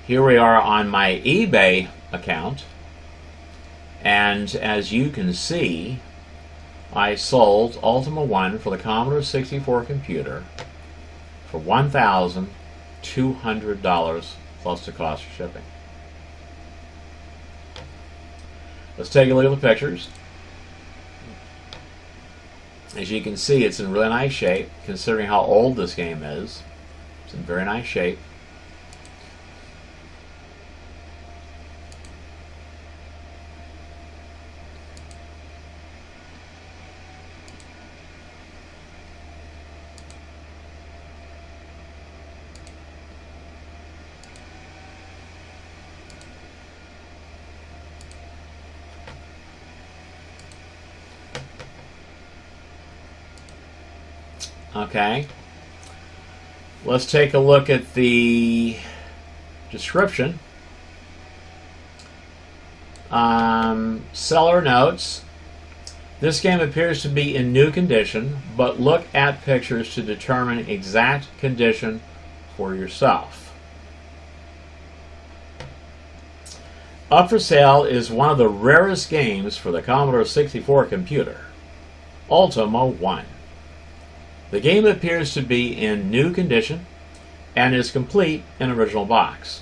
Here we are on my eBay account, and as you can see, I sold Ultima I for the Commodore 64 computer for $1,200 plus the cost of shipping. Let's take a look at the pictures. As you can see, it's in really nice shape, considering how old this game is. It's in very nice shape. Okay, let's take a look at the description. Seller notes, this game appears to be in new condition, but look at pictures to determine exact condition for yourself. Up for sale is one of the rarest games for the Commodore 64 computer, Ultima I. The game appears to be in new condition and is complete in original box.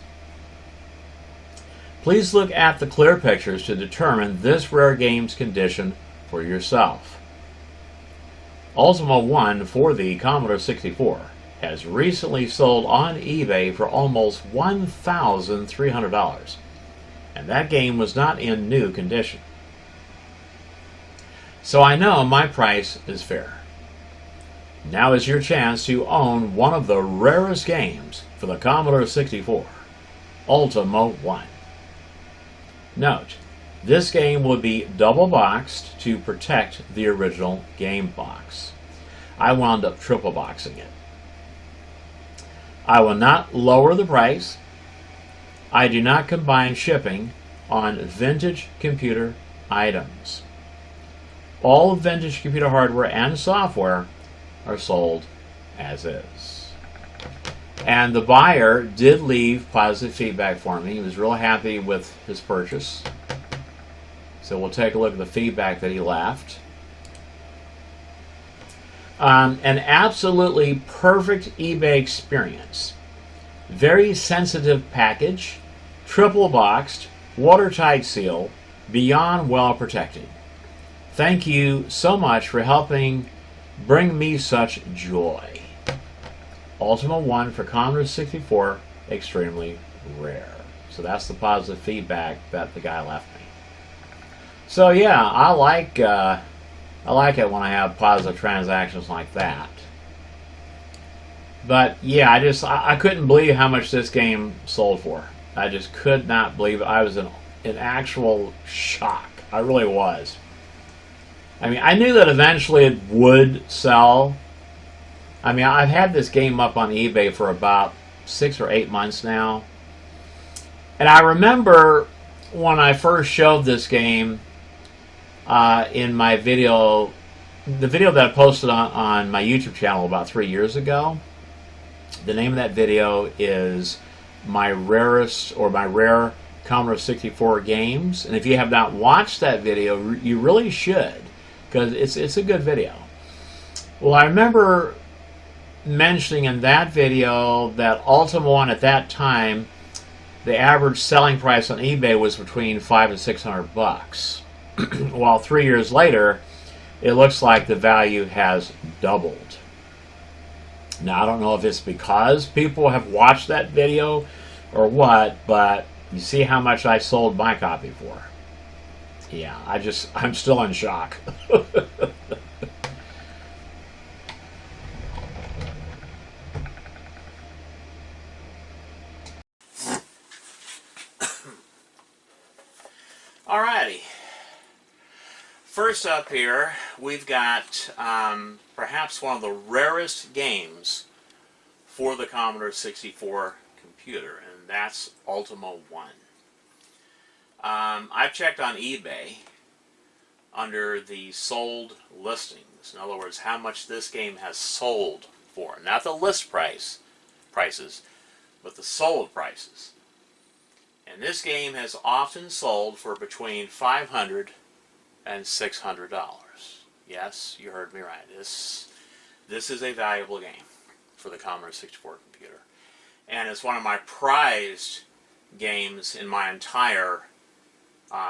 Please look at the clear pictures to determine this rare game's condition for yourself. Ultima I for the Commodore 64 has recently sold on eBay for almost $1,300, and that game was not in new condition. So I know my price is fair. Now is your chance to own one of the rarest games for the Commodore 64, Ultima I. Note, this game will be double boxed to protect the original game box. I wound up triple boxing it. I will not lower the price. I do not combine shipping on vintage computer items. All vintage computer hardware and software are sold as is. And the buyer did leave positive feedback for me. He was real happy with his purchase. So we'll take a look at the feedback that he left. An absolutely perfect eBay experience. Very sensitive package, triple boxed, watertight seal, beyond well protected. Thank you so much for helping bring me such joy. Ultima I for Commodore 64, extremely rare. So that's the positive feedback that the guy left me. So yeah, I like it when I have positive transactions like that. But yeah, I couldn't believe how much this game sold for. I just could not believe it. I was in actual shock. I really was. I mean, I knew that eventually it would sell. I mean, I've had this game up on eBay for about 6 or 8 months now. And I remember when I first showed this game in my video, the video that I posted on my YouTube channel about 3 years ago. The name of that video is my rare Commodore 64 games. And if you have not watched that video, you really should, because it's a good video. Well, I remember mentioning in that video that Ultima I at that time, the average selling price on eBay was between $500 and $600. While 3 years later, it looks like the value has doubled. Now, I don't know if it's because people have watched that video or what, but you see how much I sold my copy for. Yeah, I'm still in shock. Alrighty. First up here, we've got perhaps one of the rarest games for the Commodore 64 computer, and that's Ultima I. I've checked on eBay under the sold listings. In other words, how much this game has sold for. Not the list price, prices, but the sold prices. And this game has often sold for between $500 and $600. Yes, you heard me right. This is a valuable game for the Commodore 64 computer. And it's one of my prized games in my entire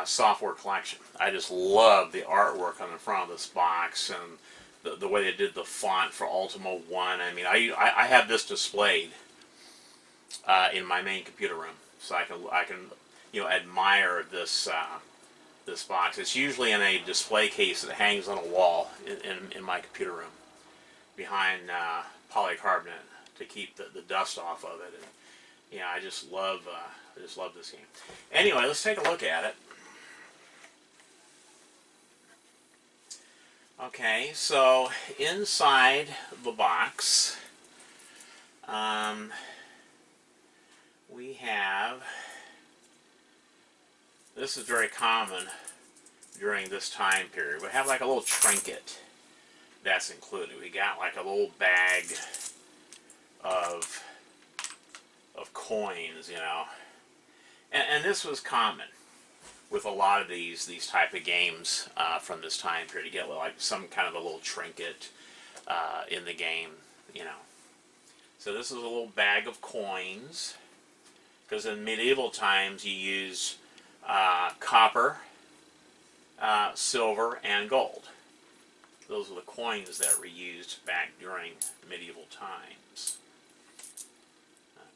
software collection. I just love the artwork on the front of this box and the way they did the font for Ultima I. I mean, I have this displayed in my main computer room, so I can admire this this box. It's usually in a display case that hangs on a wall in my computer room behind polycarbonate to keep the dust off of it. And yeah, I just love this game. Anyway, let's take a look at it. Okay, so inside the box, we have, this is very common during this time period, we have like a little trinket that's included. We got like a little bag of coins, you know, and this was common with a lot of these type of games from this time period. You get like some kind of a little trinket in the game, you know. So this is a little bag of coins, because in medieval times you use copper, silver, and gold. Those were the coins that were used back during medieval times.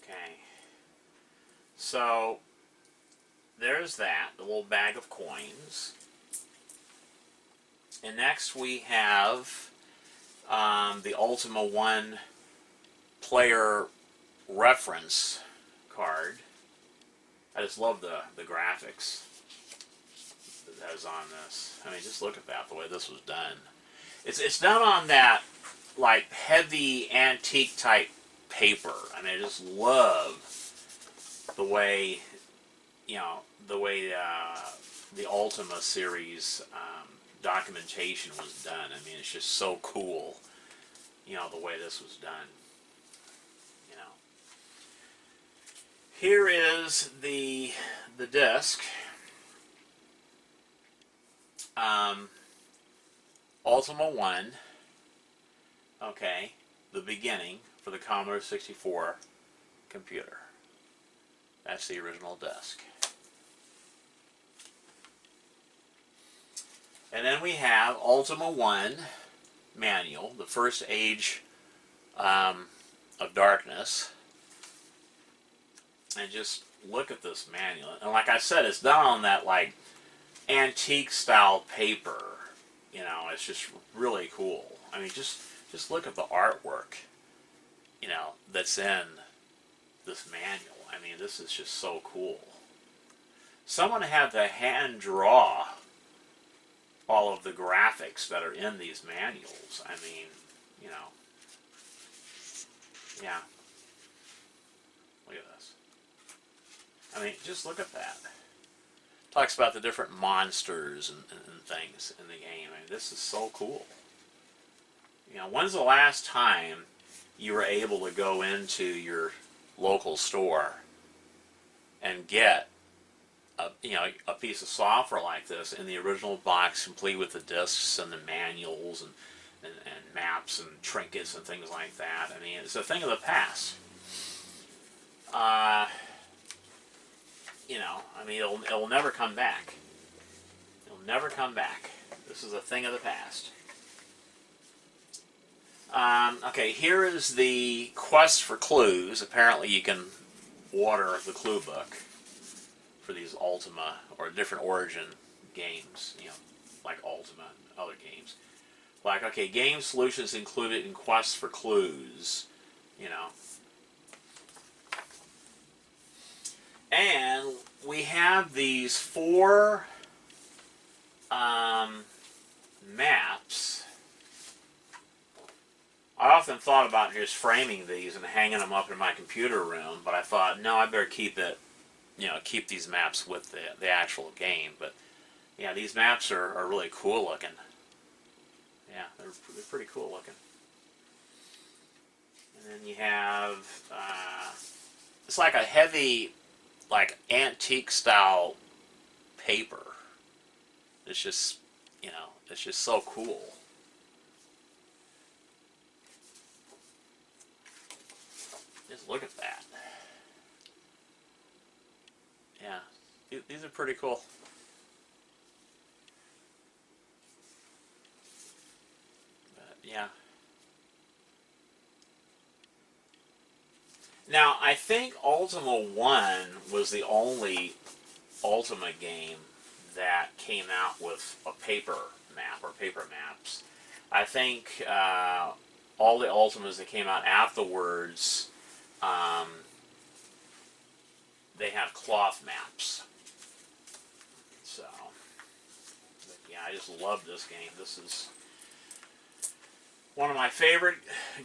Okay. So there's that, the little bag of coins. And next we have the Ultima I player reference card. I just love the graphics that is on this. I mean, just look at that, the way this was done. It's done on that like heavy antique type paper. I mean, I just love the way, you know, the way the Ultima series documentation was done. I mean, it's just so cool, you know, the way this was done. You know, here is the disc. Ultima I. Okay, the beginning for the Commodore 64 computer. That's the original disc. And then we have Ultima I manual, the first age of darkness. And just look at this manual. And like I said, it's done on that like antique style paper. You know, it's just really cool. I mean, just look at the artwork, you know, that's in this manual. I mean, this is just so cool. Someone had to hand draw all of the graphics that are in these manuals. I mean, you know, yeah. Look at this. I mean, just look at that. Talks about the different monsters and things in the game. I mean, this is so cool. You know, when's the last time you were able to go into your local store and get a piece of software like this in the original box, complete with the discs and the manuals and maps and trinkets and things like that? I mean, it's a thing of the past. You know, I mean, it'll never come back. It'll never come back. This is a thing of the past. Okay, here is the quest for clues. Apparently you can order the clue book for these Ultima or different origin games, you know, like Ultima and other games. Like, okay, game solutions included in quests for clues, you know. And we have these 4 maps. I often thought about just framing these and hanging them up in my computer room, but I thought, no, I better keep it, you know, keep these maps with the actual game. But yeah, these maps are really cool looking. Yeah, they're pretty cool looking. And then you have, it's like a heavy, like antique style paper. It's just, you know, it's just so cool. Just look at that. Yeah, these are pretty cool. But yeah. Now, I think Ultima 1 was the only Ultima game that came out with a paper map or paper maps. I think all the Ultimas that came out afterwards, um, they have cloth maps. So, but yeah, I just love this game. This is one of my favorite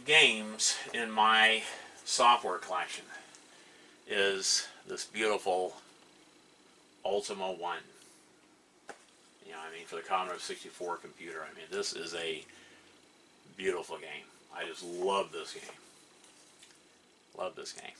games in my software collection. Is this beautiful Ultima 1. You know, I mean, for the Commodore 64 computer, I mean, this is a beautiful game. I just love this game. Love this game.